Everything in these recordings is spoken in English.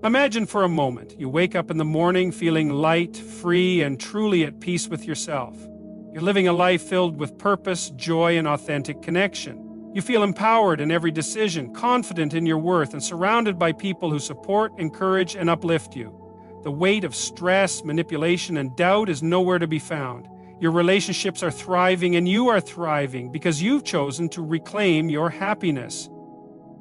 Imagine for a moment you wake up in the morning feeling light, free, and truly at peace with yourself. You're living a life filled with purpose, joy, and authentic connection. You feel empowered in every decision, confident in your worth, and surrounded by people who support, encourage, and uplift you. The weight of stress, manipulation, and doubt is nowhere to be found. Your relationships are thriving, and you are thriving because you've chosen to reclaim your happiness.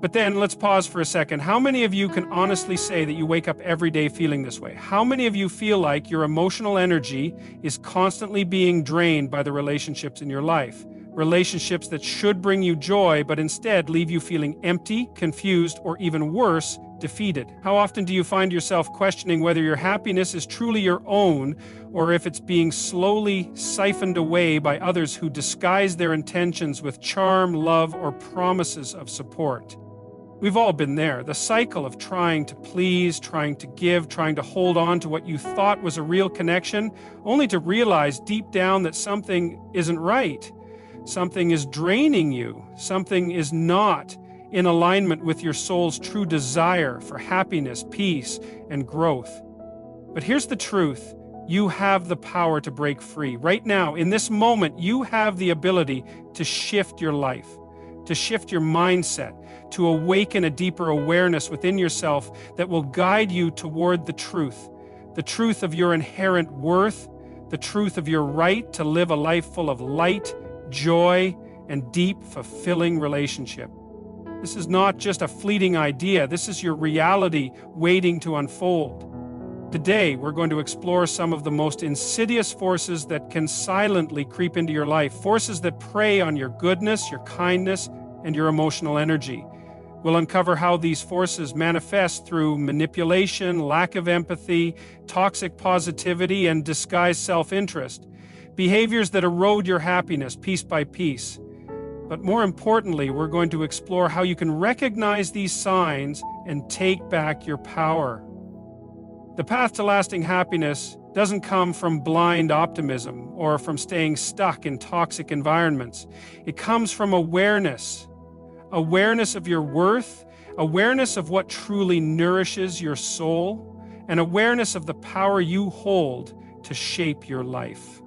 But then let's pause for a second. How many of you can honestly say that you wake up every day feeling this way? How many of you feel like your emotional energy is constantly being drained by the relationships in your life? Relationships that should bring you joy, but instead leave you feeling empty, confused, or even worse, defeated. How often do you find yourself questioning whether your happiness is truly your own, or if it's being slowly siphoned away by others who disguise their intentions with charm, love, or promises of support? We've all been there, the cycle of trying to please, trying to give, trying to hold on to what you thought was a real connection, only to realize deep down that something isn't right. Something is draining you. Something is not in alignment with your soul's true desire for happiness, peace, and growth. But here's the truth. You have the power to break free. Right now, in this moment, you have the ability to shift your life, to shift your mindset, to awaken a deeper awareness within yourself that will guide you toward the truth of your inherent worth, the truth of your right to live a life full of light, joy, and deep, fulfilling relationship. This is not just a fleeting idea. This is your reality waiting to unfold. Today, we're going to explore some of the most insidious forces that can silently creep into your life, forces that prey on your goodness, your kindness, and your emotional energy. We'll uncover how these forces manifest through manipulation, lack of empathy, toxic positivity, and disguised self-interest. Behaviors that erode your happiness piece by piece. But more importantly, we're going to explore how you can recognize these signs and take back your power. The path to lasting happiness doesn't come from blind optimism or from staying stuck in toxic environments. It comes from awareness. Awareness of your worth, awareness of what truly nourishes your soul, and awareness of the power you hold to shape your life.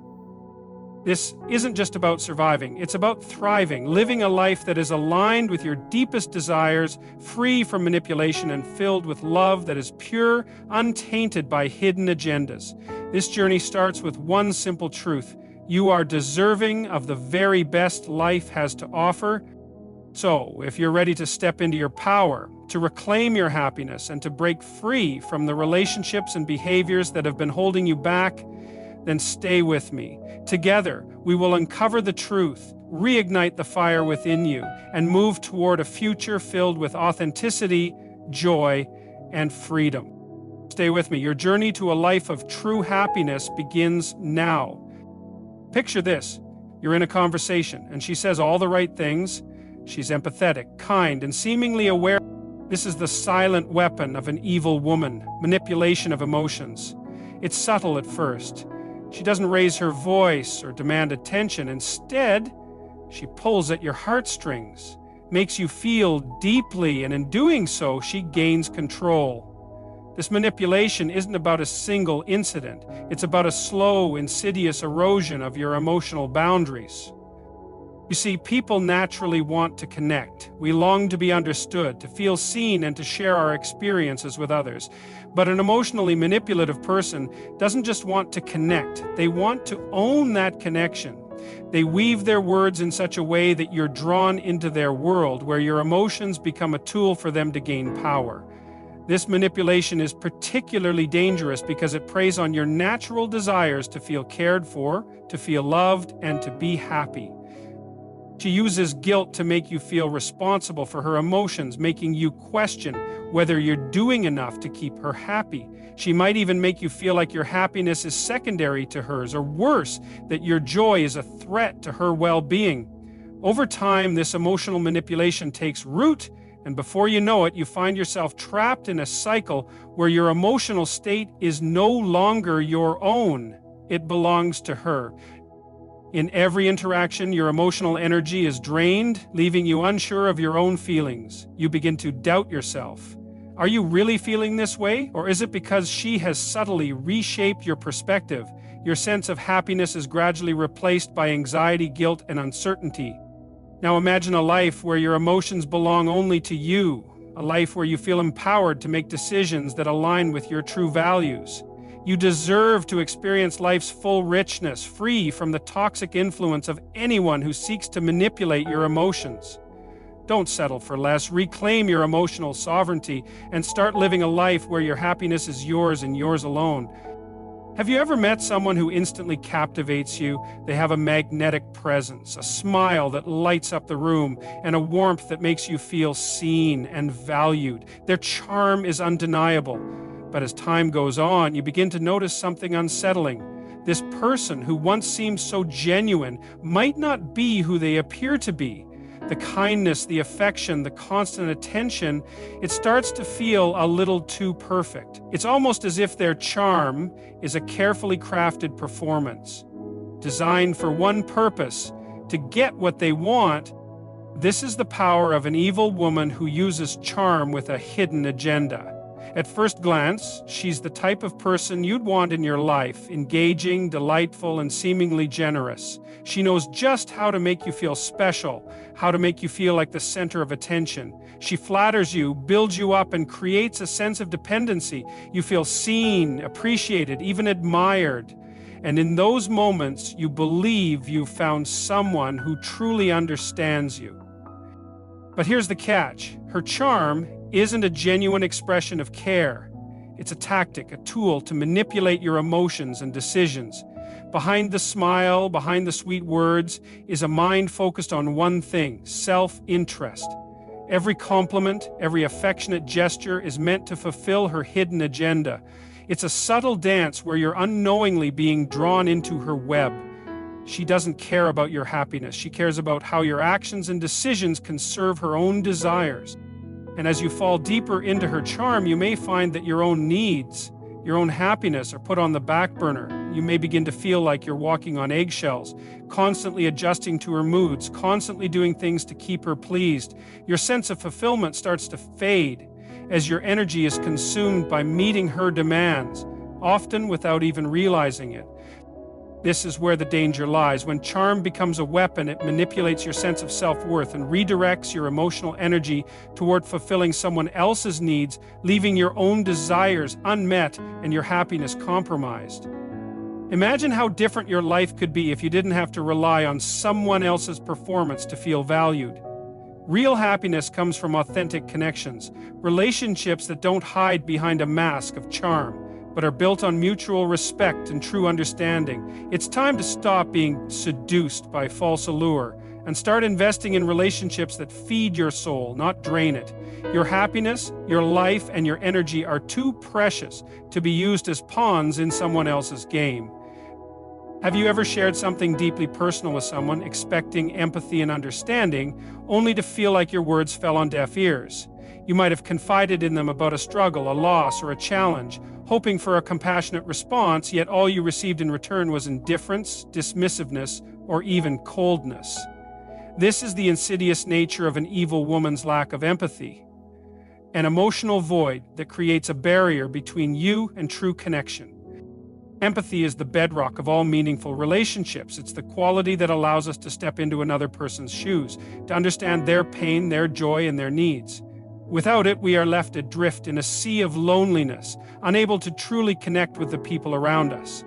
This isn't just about surviving, it's about thriving, living a life that is aligned with your deepest desires, free from manipulation and filled with love that is pure, untainted by hidden agendas. This journey starts with one simple truth. You are deserving of the very best life has to offer. So, if you're ready to step into your power, to reclaim your happiness, and to break free from the relationships and behaviors that have been holding you back, then stay with me. Together, we will uncover the truth, reignite the fire within you, and move toward a future filled with authenticity, joy, and freedom. Stay with me. Your journey to a life of true happiness begins now. Picture this. You're in a conversation, and she says all the right things. She's empathetic, kind, and seemingly aware. This is the silent weapon of an evil woman, manipulation of emotions. It's subtle at first. She doesn't raise her voice or demand attention. Instead, she pulls at your heartstrings, makes you feel deeply, and in doing so, she gains control. This manipulation isn't about a single incident. It's about a slow, insidious erosion of your emotional boundaries. You see, people naturally want to connect. We long to be understood, to feel seen, and to share our experiences with others. But an emotionally manipulative person doesn't just want to connect. They want to own that connection. They weave their words in such a way that you're drawn into their world, where your emotions become a tool for them to gain power. This manipulation is particularly dangerous because it preys on your natural desires to feel cared for, to feel loved, and to be happy. She uses guilt to make you feel responsible for her emotions, making you question whether you're doing enough to keep her happy. She might even make you feel like your happiness is secondary to hers, or worse, that your joy is a threat to her well-being. Over time, this emotional manipulation takes root, and before you know it, you find yourself trapped in a cycle where your emotional state is no longer your own. It belongs to her. In every interaction, your emotional energy is drained, leaving you unsure of your own feelings. You begin to doubt yourself, Are you really feeling this way, or is it because she has subtly reshaped your perspective? Your sense of happiness is gradually replaced by anxiety, guilt, and uncertainty. Now imagine a life where your emotions belong only to you, a life where you feel empowered to make decisions that align with your true values. You deserve to experience life's full richness, free from the toxic influence of anyone who seeks to manipulate your emotions. Don't settle for less. Reclaim your emotional sovereignty and start living a life where your happiness is yours and yours alone. Have you ever met someone who instantly captivates you? They have a magnetic presence, a smile that lights up the room, and a warmth that makes you feel seen and valued. Their charm is undeniable. But as time goes on, you begin to notice something unsettling. This person who once seemed so genuine might not be who they appear to be. The kindness, the affection, the constant attention, it starts to feel a little too perfect. It's almost as if their charm is a carefully crafted performance, designed for one purpose, to get what they want. This is the power of an evil woman who uses charm with a hidden agenda. At first glance, she's the type of person you'd want in your life, engaging, delightful, and seemingly generous. She knows just how to make you feel special, how to make you feel like the center of attention. She flatters you, builds you up, and creates a sense of dependency. You feel seen, appreciated, even admired. And in those moments, you believe you've found someone who truly understands you. But here's the catch. Her charm isn't a genuine expression of care. It's a tactic, a tool to manipulate your emotions and decisions. Behind the smile, behind the sweet words, is a mind focused on one thing: self-interest. Every compliment, every affectionate gesture is meant to fulfill her hidden agenda. It's a subtle dance where you're unknowingly being drawn into her web. She doesn't care about your happiness. She cares about how your actions and decisions can serve her own desires. And as you fall deeper into her charm, you may find that your own needs, your own happiness are put on the back burner. You may begin to feel like you're walking on eggshells, constantly adjusting to her moods, constantly doing things to keep her pleased. Your sense of fulfillment starts to fade as your energy is consumed by meeting her demands, often without even realizing it. This is where the danger lies. When charm becomes a weapon, it manipulates your sense of self-worth and redirects your emotional energy toward fulfilling someone else's needs, leaving your own desires unmet and your happiness compromised. Imagine how different your life could be if you didn't have to rely on someone else's performance to feel valued. Real happiness comes from authentic connections, relationships that don't hide behind a mask of charm, but are built on mutual respect and true understanding. It's time to stop being seduced by false allure and start investing in relationships that feed your soul, not drain it. Your happiness, your life, and your energy are too precious to be used as pawns in someone else's game. Have you ever shared something deeply personal with someone, expecting empathy and understanding, only to feel like your words fell on deaf ears? You might have confided in them about a struggle, a loss, or a challenge, hoping for a compassionate response, yet all you received in return was indifference, dismissiveness, or even coldness. This is the insidious nature of an evil woman's lack of empathy, an emotional void that creates a barrier between you and true connection. Empathy is the bedrock of all meaningful relationships. It's the quality that allows us to step into another person's shoes, to understand their pain, their joy, and their needs. Without it, we are left adrift in a sea of loneliness, unable to truly connect with the people around us.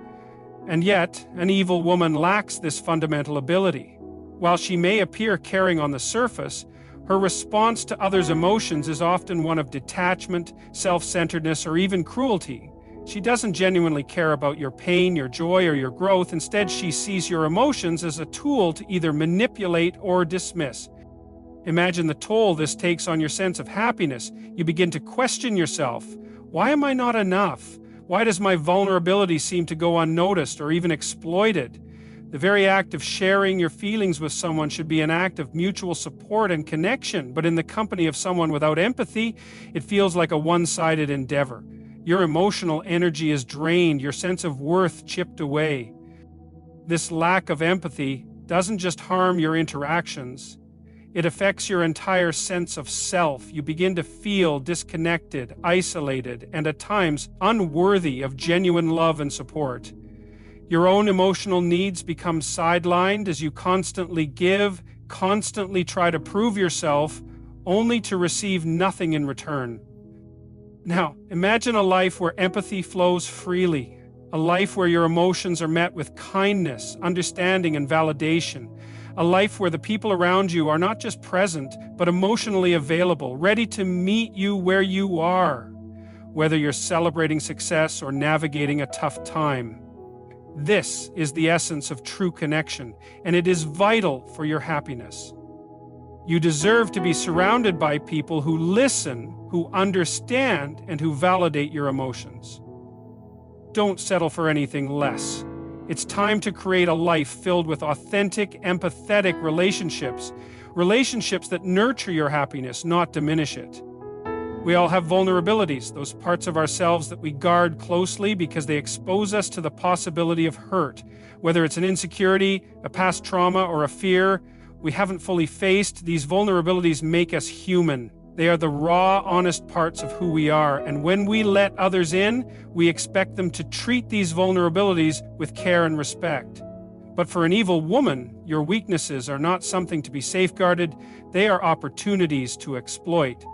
And yet, an evil woman lacks this fundamental ability. While she may appear caring on the surface, her response to others' emotions is often one of detachment, self-centeredness, or even cruelty. She doesn't genuinely care about your pain, your joy, or your growth. Instead, she sees your emotions as a tool to either manipulate or dismiss. Imagine the toll this takes on your sense of happiness. You begin to question yourself. Why am I not enough? Why does my vulnerability seem to go unnoticed or even exploited? The very act of sharing your feelings with someone should be an act of mutual support and connection, but in the company of someone without empathy, it feels like a one-sided endeavor. Your emotional energy is drained, your sense of worth chipped away. This lack of empathy doesn't just harm your interactions, It affects your entire sense of self. You begin to feel disconnected, isolated, and at times unworthy of genuine love and support. Your own emotional needs become sidelined as you constantly give, constantly try to prove yourself, only to receive nothing in return. Now, imagine a life where empathy flows freely, a life where your emotions are met with kindness, understanding, and validation, a life where the people around you are not just present, but emotionally available, ready to meet you where you are, whether you're celebrating success or navigating a tough time. This is the essence of true connection, and it is vital for your happiness. You deserve to be surrounded by people who listen, who understand, and who validate your emotions. Don't settle for anything less. It's time to create a life filled with authentic, empathetic relationships, relationships that nurture your happiness, not diminish it. We all have vulnerabilities, those parts of ourselves that we guard closely because they expose us to the possibility of hurt. Whether it's an insecurity, a past trauma, or a fear we haven't fully faced, these vulnerabilities make us human. They are the raw, honest parts of who we are, and when we let others in, we expect them to treat these vulnerabilities with care and respect. But for an evil woman, your weaknesses are not something to be safeguarded, they are opportunities to exploit.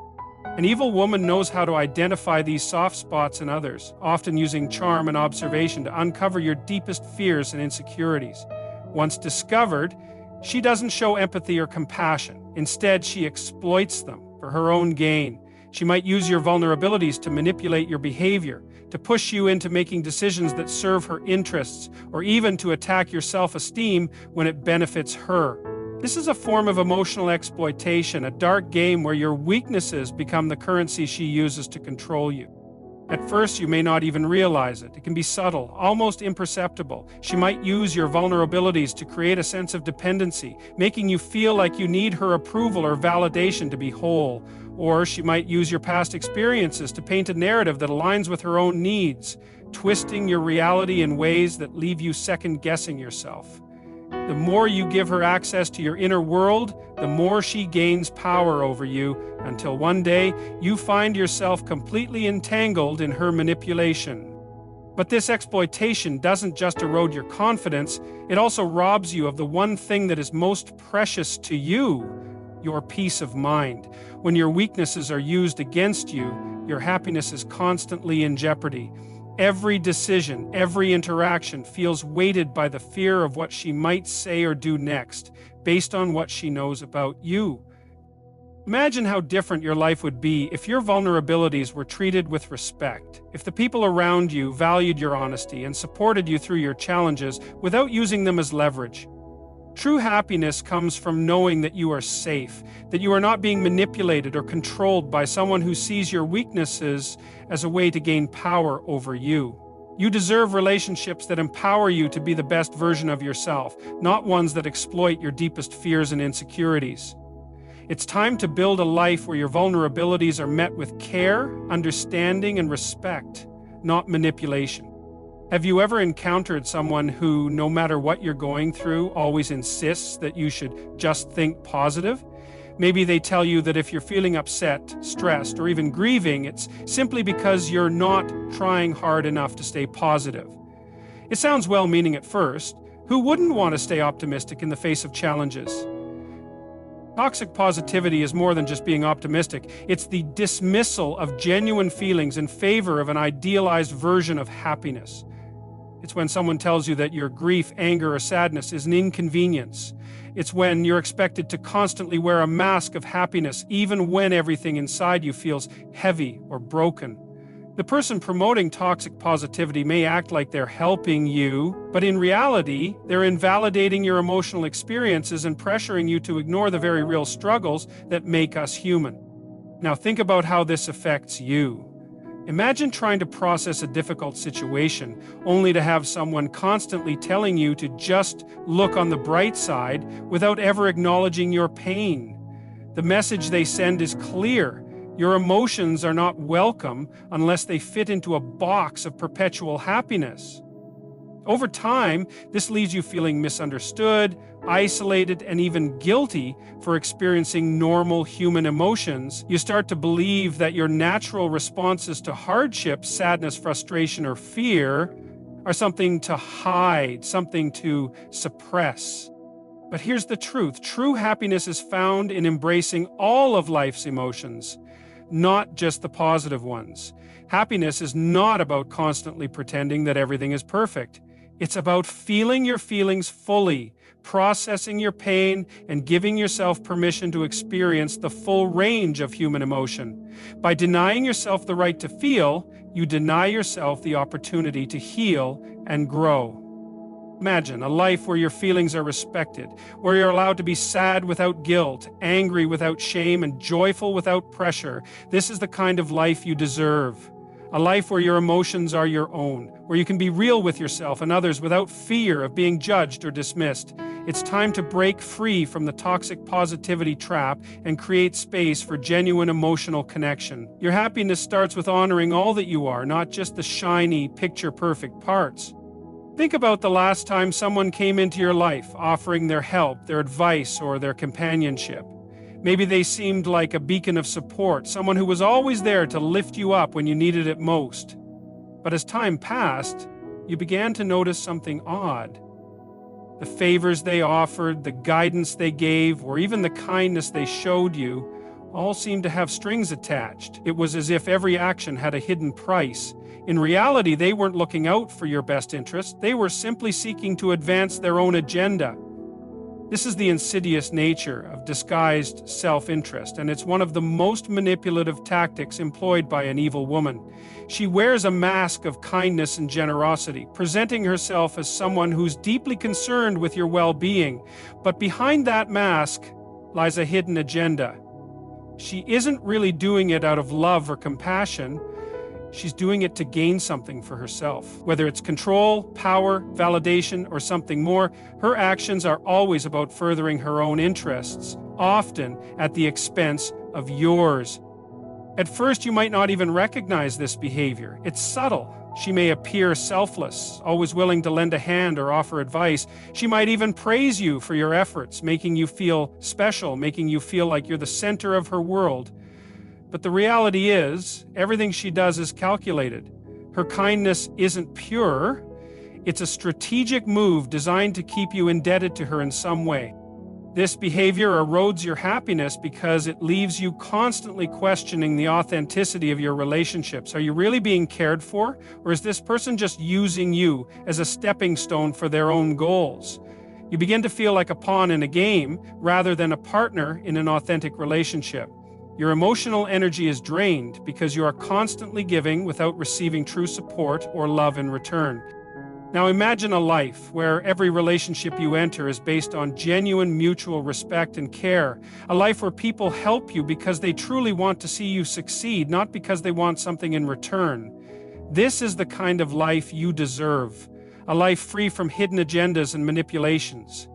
An evil woman knows how to identify these soft spots in others, often using charm and observation to uncover your deepest fears and insecurities. Once discovered, she doesn't show empathy or compassion. Instead, she exploits them for her own gain. She might use your vulnerabilities to manipulate your behavior, to push you into making decisions that serve her interests, or even to attack your self-esteem when it benefits her. This is a form of emotional exploitation, a dark game where your weaknesses become the currency she uses to control you. At first, you may not even realize it. It can be subtle, almost imperceptible. She might use your vulnerabilities to create a sense of dependency, making you feel like you need her approval or validation to be whole. Or she might use your past experiences to paint a narrative that aligns with her own needs, twisting your reality in ways that leave you second-guessing yourself. The more you give her access to your inner world, the more she gains power over you, until one day you find yourself completely entangled in her manipulation. But this exploitation doesn't just erode your confidence, it also robs you of the one thing that is most precious to you, your peace of mind. When your weaknesses are used against you, your happiness is constantly in jeopardy. Every decision, every interaction feels weighted by the fear of what she might say or do next, based on what she knows about you. Imagine how different your life would be if your vulnerabilities were treated with respect, if the people around you valued your honesty and supported you through your challenges without using them as leverage. True happiness comes from knowing that you are safe, that you are not being manipulated or controlled by someone who sees your weaknesses as a way to gain power over you. You deserve relationships that empower you to be the best version of yourself, not ones that exploit your deepest fears and insecurities. It's time to build a life where your vulnerabilities are met with care, understanding, and respect, not manipulation. Have you ever encountered someone who, no matter what you're going through, always insists that you should just think positive? Maybe they tell you that if you're feeling upset, stressed, or even grieving, it's simply because you're not trying hard enough to stay positive. It sounds well-meaning at first. Who wouldn't want to stay optimistic in the face of challenges? Toxic positivity is more than just being optimistic. It's the dismissal of genuine feelings in favor of an idealized version of happiness. It's when someone tells you that your grief, anger, or sadness is an inconvenience. It's when you're expected to constantly wear a mask of happiness, even when everything inside you feels heavy or broken. The person promoting toxic positivity may act like they're helping you, but in reality, they're invalidating your emotional experiences and pressuring you to ignore the very real struggles that make us human. Now think about how this affects you. Imagine trying to process a difficult situation, only to have someone constantly telling you to just look on the bright side without ever acknowledging your pain. The message they send is clear. Your emotions are not welcome unless they fit into a box of perpetual happiness. Over time, this leaves you feeling misunderstood, isolated, and even guilty for experiencing normal human emotions. You start to believe that your natural responses to hardship, sadness, frustration, or fear are something to hide, something to suppress. But here's the truth. True happiness is found in embracing all of life's emotions, not just the positive ones. Happiness is not about constantly pretending that everything is perfect. It's about feeling your feelings fully, processing your pain, and giving yourself permission to experience the full range of human emotion. By denying yourself the right to feel, you deny yourself the opportunity to heal and grow. Imagine a life where your feelings are respected, where you're allowed to be sad without guilt, angry without shame, and joyful without pressure. This is the kind of life you deserve. A life where your emotions are your own, where you can be real with yourself and others without fear of being judged or dismissed. It's time to break free from the toxic positivity trap and create space for genuine emotional connection. Your happiness starts with honoring all that you are, not just the shiny, picture-perfect parts. Think about the last time someone came into your life, offering their help, their advice, or their companionship. Maybe they seemed like a beacon of support, someone who was always there to lift you up when you needed it most. But as time passed, you began to notice something odd. The favors they offered, the guidance they gave, or even the kindness they showed you, all seemed to have strings attached. It was as if every action had a hidden price. In reality, they weren't looking out for your best interest. They were simply seeking to advance their own agenda. This is the insidious nature of disguised self-interest, and it's one of the most manipulative tactics employed by an evil woman. She wears a mask of kindness and generosity, presenting herself as someone who's deeply concerned with your well-being. But behind that mask lies a hidden agenda. She isn't really doing it out of love or compassion. She's doing it to gain something for herself. Whether it's control, power, validation, or something more, her actions are always about furthering her own interests, often at the expense of yours. At first, you might not even recognize this behavior. It's subtle. She may appear selfless, always willing to lend a hand or offer advice. She might even praise you for your efforts, making you feel special, making you feel like you're the center of her world. But the reality is, everything she does is calculated. Her kindness isn't pure. It's a strategic move designed to keep you indebted to her in some way. This behavior erodes your happiness because it leaves you constantly questioning the authenticity of your relationships. Are you really being cared for? Or is this person just using you as a stepping stone for their own goals? You begin to feel like a pawn in a game rather than a partner in an authentic relationship. Your emotional energy is drained because you are constantly giving without receiving true support or love in return. Now imagine a life where every relationship you enter is based on genuine mutual respect and care. A life where people help you because they truly want to see you succeed, not because they want something in return. This is the kind of life you deserve. A life free from hidden agendas and manipulations.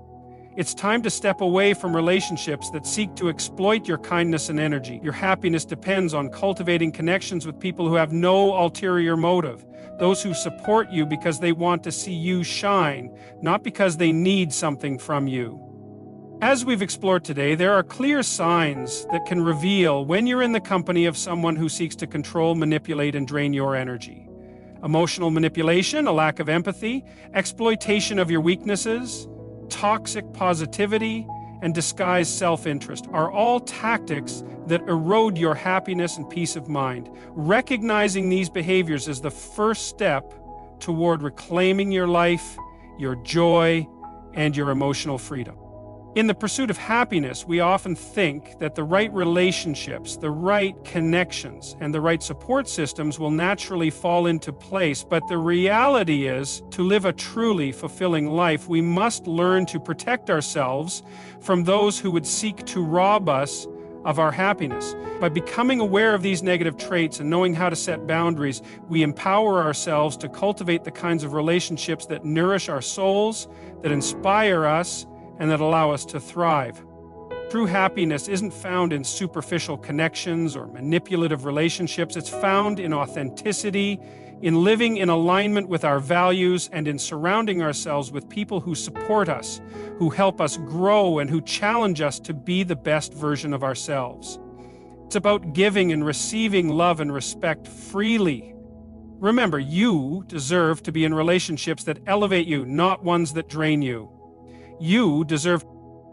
It's time to step away from relationships that seek to exploit your kindness and energy. Your happiness depends on cultivating connections with people who have no ulterior motive. Those who support you because they want to see you shine, not because they need something from you. As we've explored today, there are clear signs that can reveal when you're in the company of someone who seeks to control, manipulate, and drain your energy. Emotional manipulation, a lack of empathy, exploitation of your weaknesses, toxic positivity, and disguised self-interest are all tactics that erode your happiness and peace of mind. Recognizing these behaviors is the first step toward reclaiming your life, your joy, and your emotional freedom. In the pursuit of happiness, we often think that the right relationships, the right connections, and the right support systems will naturally fall into place. But the reality is, to live a truly fulfilling life, we must learn to protect ourselves from those who would seek to rob us of our happiness. By becoming aware of these negative traits and knowing how to set boundaries, we empower ourselves to cultivate the kinds of relationships that nourish our souls, that inspire us, and that allow us to thrive. True happiness isn't found in superficial connections or manipulative relationships. It's found in authenticity, in living in alignment with our values, and in surrounding ourselves with people who support us, who help us grow, and who challenge us to be the best version of ourselves. It's about giving and receiving love and respect freely. Remember, you deserve to be in relationships that elevate you, not ones that drain you. You deserve.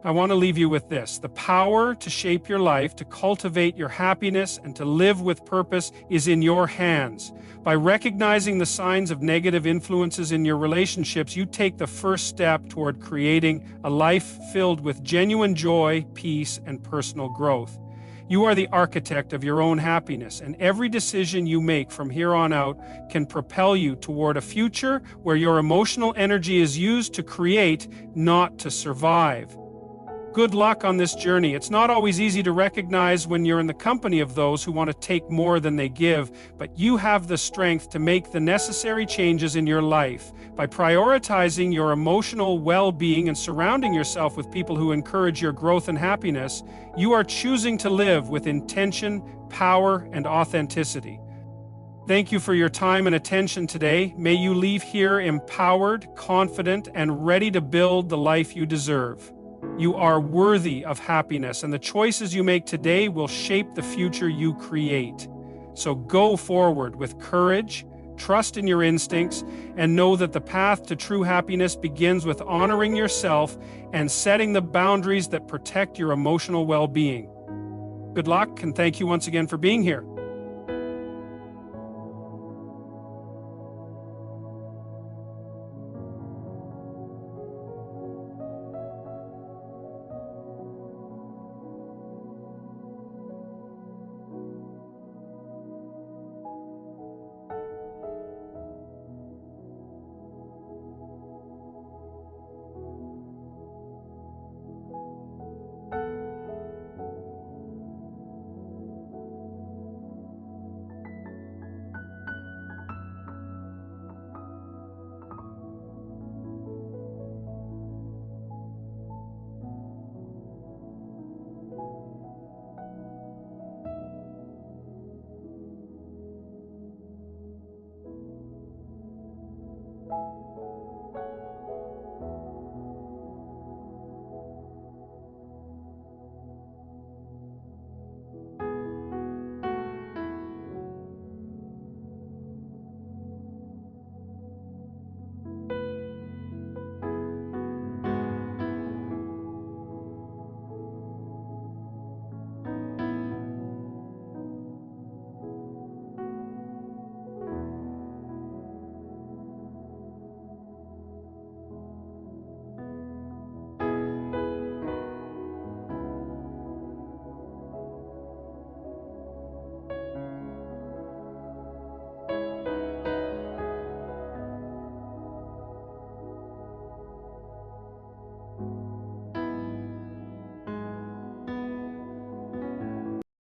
I want to leave you with this. The power to shape your life, to cultivate your happiness, and to live with purpose is in your hands. By recognizing the signs of negative influences in your relationships, you take the first step toward creating a life filled with genuine joy, peace, and personal growth. You are the architect of your own happiness, and every decision you make from here on out can propel you toward a future where your emotional energy is used to create, not to survive. Good luck on this journey. It's not always easy to recognize when you're in the company of those who want to take more than they give, but you have the strength to make the necessary changes in your life. By prioritizing your emotional well-being and surrounding yourself with people who encourage your growth and happiness, you are choosing to live with intention, power, and authenticity. Thank you for your time and attention today. May you leave here empowered, confident, and ready to build the life you deserve. You are worthy of happiness, and the choices you make today will shape the future you create. So go forward with courage, trust in your instincts, and know that the path to true happiness begins with honoring yourself and setting the boundaries that protect your emotional well-being. Good luck, and thank you once again for being here.